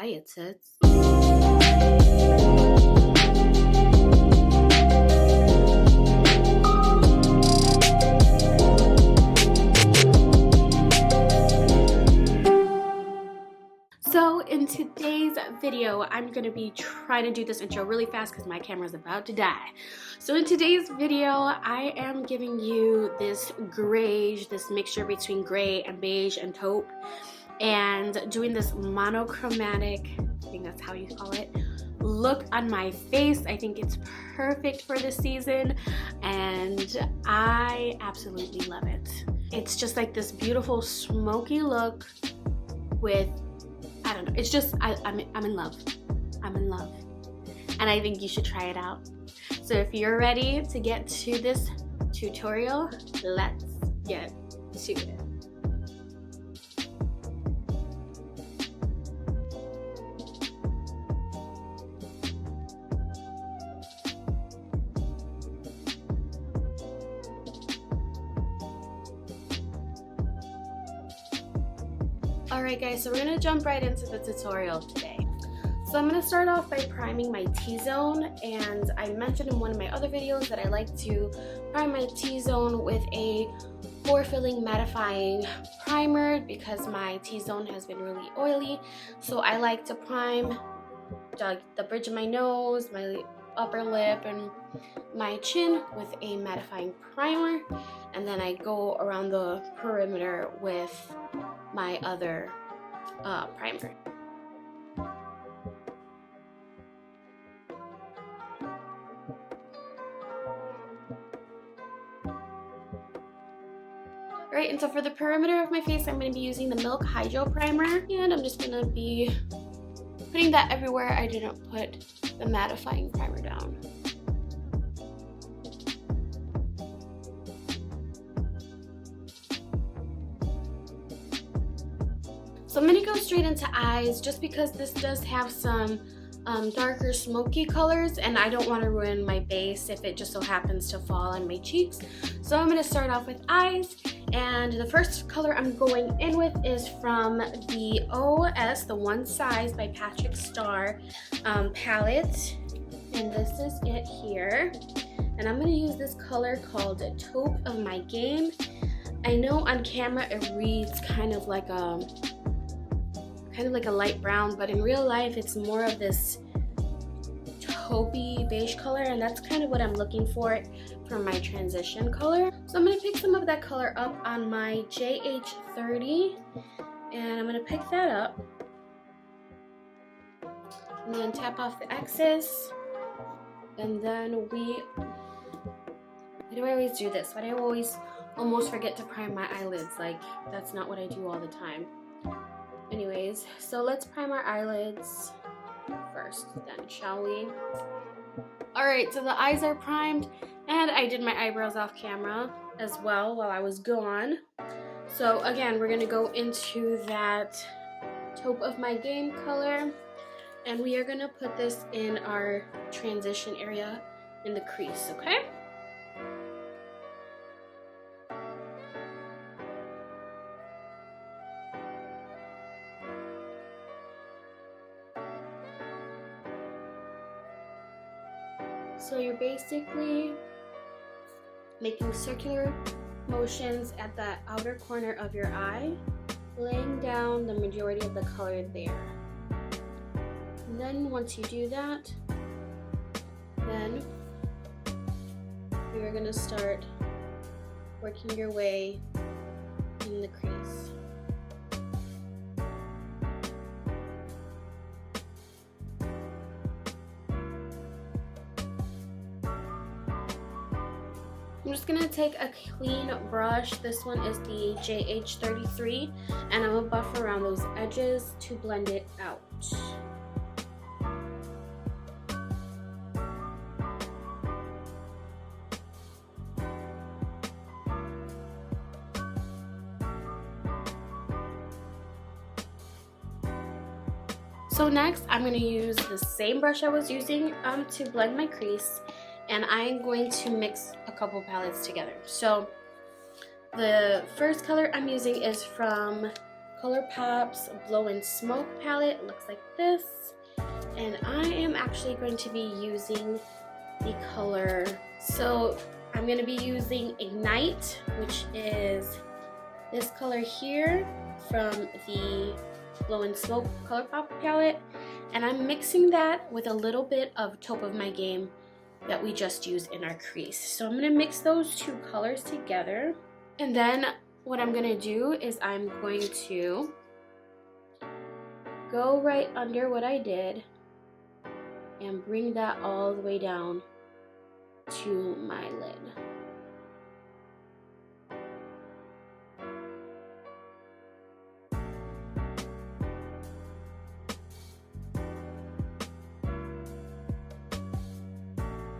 Hiya Tootsies. So in today's video, I'm going to be trying to do this intro really fast because my camera's about to die. So in today's video, I am giving you this greige, this mixture between gray and beige and taupe, and doing this monochromatic, I think that's how you call it, look on my face. I think it's perfect for this season and I absolutely love it. It's just like this beautiful smoky look with, I don't know, it's just, I'm in love. I'm in love. And I think you should try it out. So if you're ready to get to this tutorial, let's get to it. Alright guys, so we're going to jump right into the tutorial today. So I'm going to start off by priming my T-zone, and I mentioned in one of my other videos that I like to prime my T-zone with a pore-filling mattifying primer because my T-zone has been really oily. So I like to prime the bridge of my nose, my upper lip, and my chin with a mattifying primer, and then I go around the perimeter with my other primer. Alright, and so for the perimeter of my face, I'm going to be using the Milk Hydro Primer, and I'm just going to be putting that everywhere I didn't put the mattifying primer down. So I'm going to go straight into eyes just because this does have some darker smoky colors and I don't want to ruin my base if it just so happens to fall on my cheeks. So I'm going to start off with eyes, and the first color I'm going in with is from the OS, the One Size by Patrick Starrr palette, and this is it here. And I'm going to use this color called Taupe of My Game. I know on camera it reads kind of like a light brown, but in real life it's more of this taupey beige color, and that's kind of what I'm looking for my transition color. So I'm going to pick some of that color up on my JH30, and I'm going to pick that up and then tap off the excess, and then why do I always do this? Why do I always almost forget to prime my eyelids? Like, that's not what I do all the time. Anyways, so let's prime our eyelids first then, shall we? Alright, so the eyes are primed, and I did my eyebrows off camera as well while I was gone. So again, we're going to go into that Taupe of My Game color, and we are going to put this in our transition area in the crease, okay? So you're basically making circular motions at the outer corner of your eye, laying down the majority of the color there. And then once you do that, then you're going to start working your way in the crease. I'm just going to take a clean brush. This one is the JH33, and I'm going to buff around those edges to blend it out. So next, I'm going to use the same brush I was using to blend my crease, and I'm going to mix a couple palettes together. So the first color I'm using is from ColourPop's Blowin Smoke palette. It looks like this. And I am actually going to be using the color, so I'm going to be using Ignite, which is this color here from the Blowin Smoke ColourPop palette. And I'm mixing that with a little bit of Top of My Game that we just used in our crease. So I'm going to mix those two colors together. And then what I'm going to do is I'm going to go right under what I did and bring that all the way down to my lid.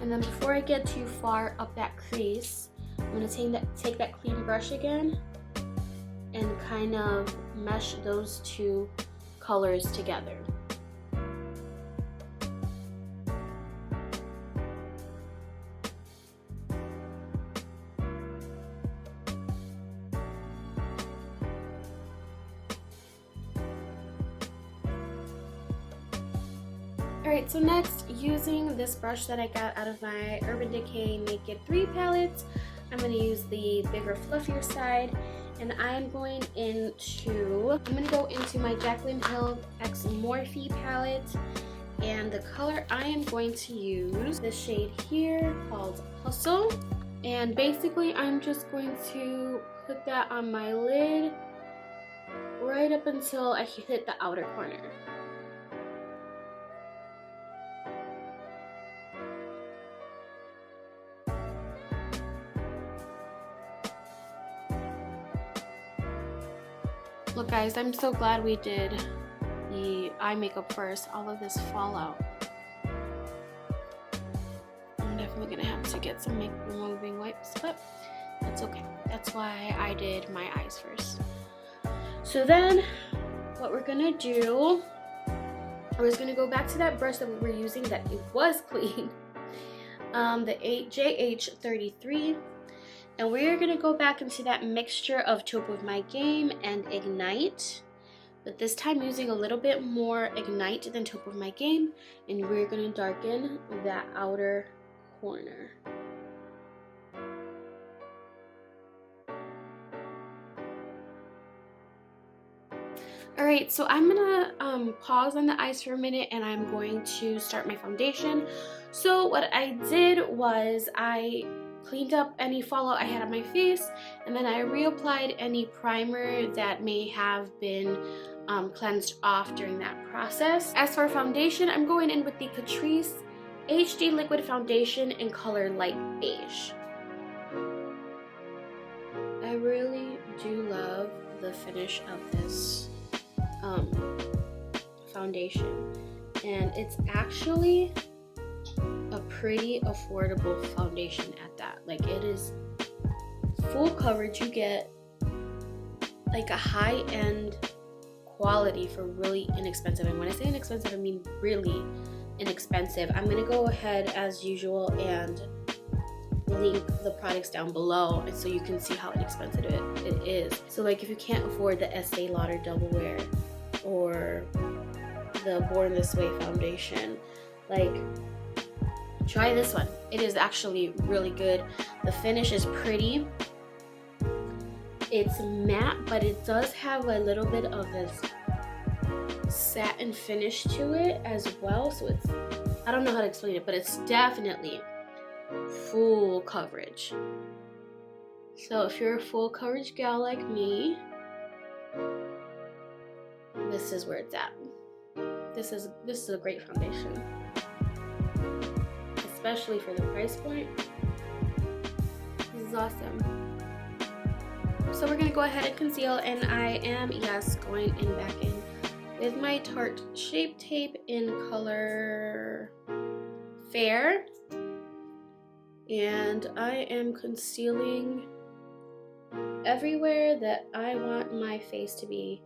And then before I get too far up that crease, I'm going to take that clean brush again and kind of mesh those two colors together. Alright, so next, using this brush that I got out of my Urban Decay Naked 3 palettes, I'm going to use the bigger, fluffier side, and I'm going to go into my Jaclyn Hill X Morphe palette, and the color I am going to use, this shade here called Hustle, and basically I'm just going to put that on my lid right up until I hit the outer corner. Look guys, I'm so glad we did the eye makeup first. All of this fallout. I'm definitely gonna have to get some makeup removing wipes, but that's okay. That's why I did my eyes first. So then, what we're gonna do, we're just gonna go back to that brush that we were using that it was clean. The JH33. And we're going to go back into that mixture of Top of My Game and Ignite, but this time using a little bit more Ignite than Top of My Game, and we're going to darken that outer corner. Alright, so I'm going to pause on the eyes for a minute, and I'm going to start my foundation. So what I did was I cleaned up any fallout I had on my face, and then I reapplied any primer that may have been cleansed off during that process. As for foundation, I'm going in with the Catrice HD Liquid Foundation in color Light Beige. I really do love the finish of this foundation, and it's actually a pretty affordable foundation at that. Like, it is full coverage. You get like a high-end quality for really inexpensive, and when I say inexpensive I mean really inexpensive. I'm gonna go ahead as usual and link the products down below so you can see how inexpensive it is. So like, if you can't afford the Estee Lauder Double Wear or the Born This Way foundation, like, try this one. It is actually really good. The finish is pretty. It's matte, but it does have a little bit of this satin finish to it as well. So it's, I don't know how to explain it, but it's definitely full coverage. So if you're a full coverage gal like me, this is where it's at. This is a great foundation, especially for the price point. This is awesome. So we're gonna go ahead and conceal, and I am, yes, going in back in with my Tarte Shape Tape in color Fair, and I am concealing everywhere that I want my face to be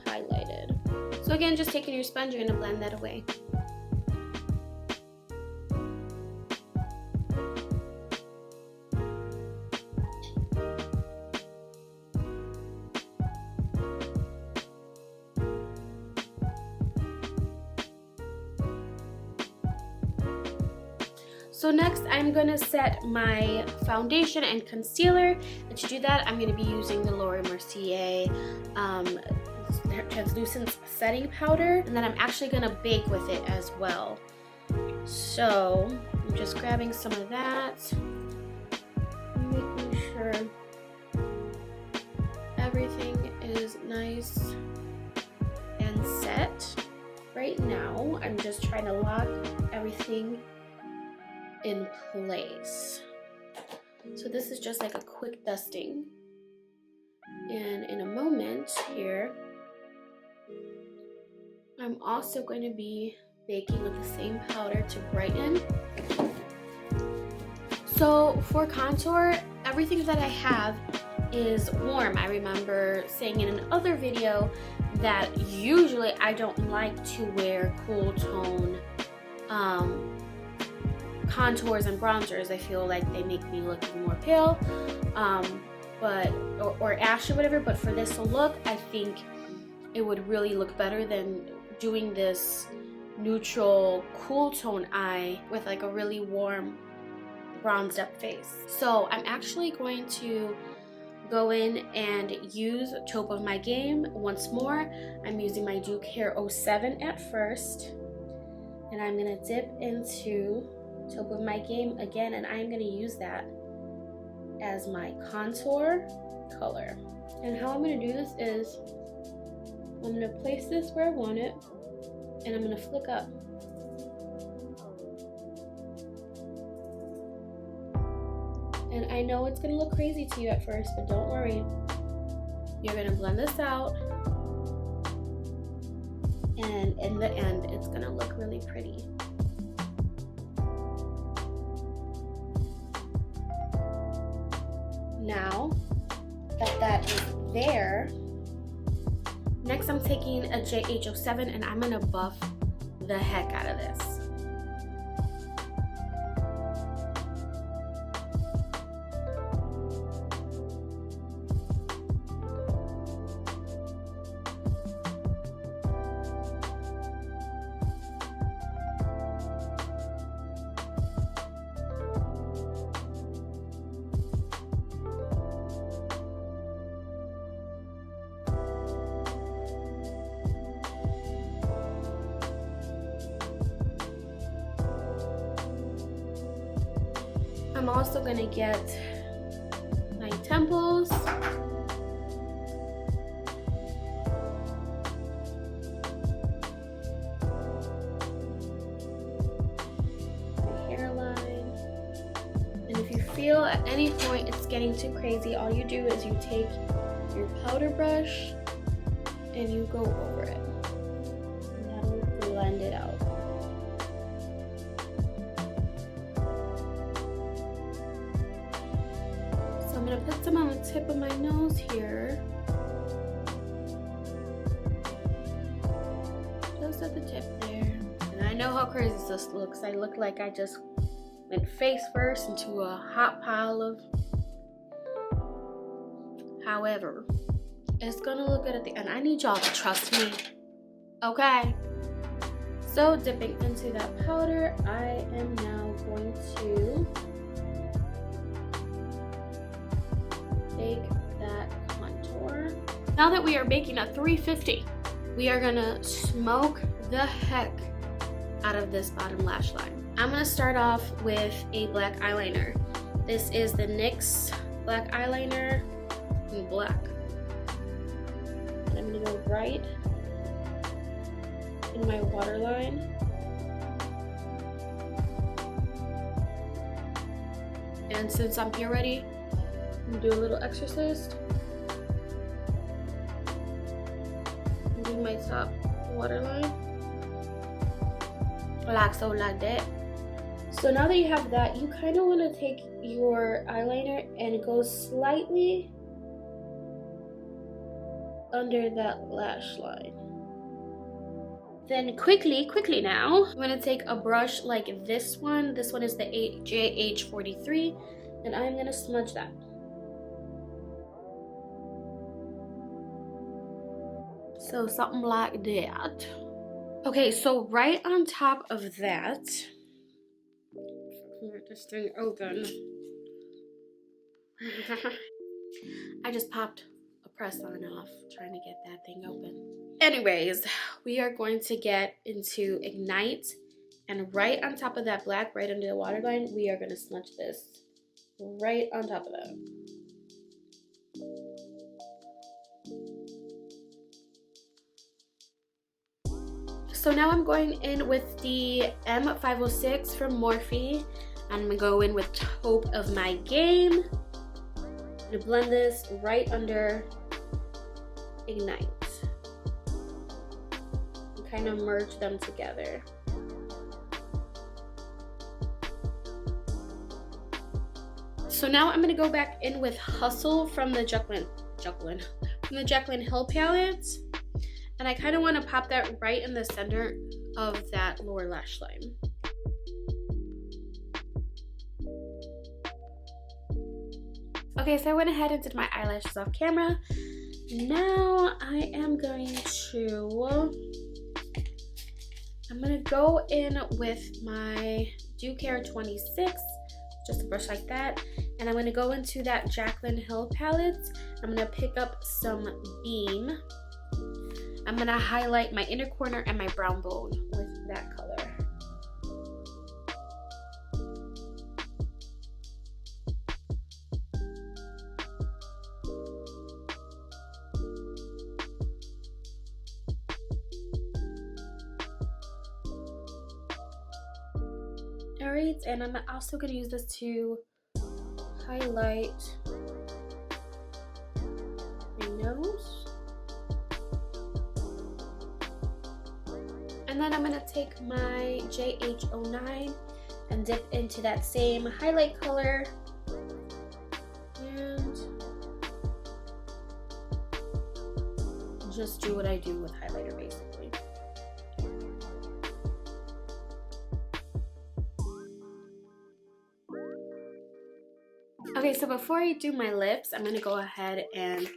highlighted. So again, just taking your sponge, you're gonna blend that away. So next I'm gonna set my foundation and concealer, and to do that I'm gonna be using the Mercier translucent setting powder, and then I'm actually gonna bake with it as well. So I'm just grabbing some of that, making sure everything is nice and set. Right now I'm just trying to lock everything in place. So this is just like a quick dusting, and in a moment here I'm also going to be baking with the same powder to brighten. So for contour, everything that I have is warm. I remember saying in another video that usually I don't like to wear cool tone contours and bronzers. I feel like they make me look more pale, or ashy or whatever, but for this look I think it would really look better than doing this neutral cool tone eye with like a really warm bronzed up face. So I'm actually going to go in and use Top of My Game once more. I'm using my Duke Hair 07 at first, and I'm gonna dip into Top of My Game again, and I'm gonna use that as my contour color. And how I'm gonna do this is I'm gonna place this where I want it, and I'm gonna flick up. And I know it's gonna look crazy to you at first, but don't worry. You're gonna blend this out, and in the end, it's gonna look really pretty. Now that is there, next I'm taking a JH07 and I'm gonna buff the heck out of this. I'm also gonna get my temples, my hairline, and if you feel at any point it's getting too crazy, all you do is you take your powder brush and you go over it, and that'll blend it out. I'm gonna put some on the tip of my nose here, just at the tip there. And I know how crazy this looks. I look like I just went face first into a hot pile of, however, it's gonna look good at the end. I need y'all to trust me, okay? So dipping into that powder, I am now going to bake that contour. Now that we are baking at 350, we are gonna smoke the heck out of this bottom lash line. I'm gonna start off with a black eyeliner. This is the NYX black eyeliner in black. And I'm gonna go right in my waterline. And since I'm here ready, I'm gonna do a little exorcist. Do my top waterline. Like so, like that. So now that you have that, you kind of want to take your eyeliner and go slightly under that lash line. Then quickly now, I'm gonna take a brush like this one. This one is the JH43, and I'm gonna smudge that. So something like that. Okay, so right on top of that, can get this thing open. I just popped a press on off trying to get that thing open. Anyways, we are going to get into Ignite, and right on top of that black, right under the waterline, we are going to smudge this right on top of that. So now I'm going in with the M506 from Morphe. I'm gonna go in with Top of My Game. I'm gonna blend this right under Ignite. And kind of merge them together. So now I'm gonna go back in with Hustle from the Jaclyn Hill palette. And I kind of want to pop that right in the center of that lower lash line. Okay, so I went ahead and did my eyelashes off camera. Now I am going to, I'm going to go in with my Do Care 26, just a brush like that. And I'm going to go into that Jaclyn Hill palette. I'm going to pick up some Beam. I'm going to highlight my inner corner and my brow bone with that color. Alright, and I'm also going to use this to highlight my nose. And then I'm going to take my JH09 and dip into that same highlight color and just do what I do with highlighter basically. Okay, so before I do my lips, I'm going to go ahead and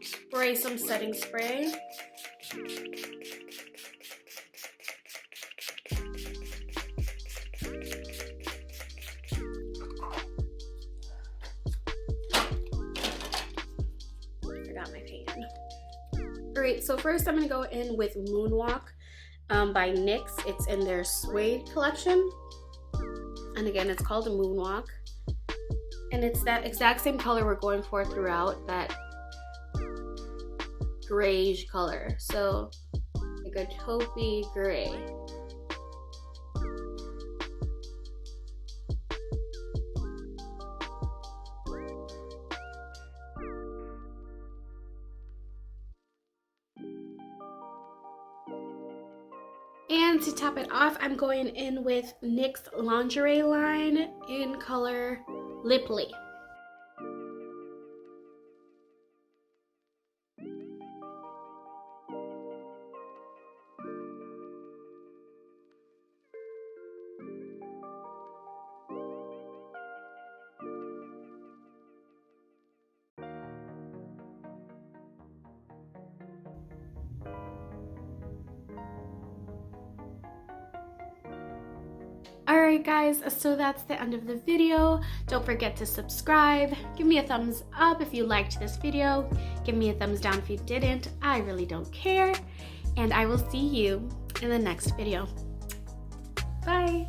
spray some setting spray. Alright, so first I'm going to go in with Moonwalk by NYX. It's in their Suede collection. And again, it's called a Moonwalk. And it's that exact same color we're going for throughout, that Greige color. So like a taupey gray. And to top it off, I'm going in with NYX Lingerie line in color Lipply. Alright guys, so that's the end of the video. Don't forget to subscribe. Give me a thumbs up if you liked this video. Give me a thumbs down if you didn't. I really don't care. And I will see you in the next video. Bye!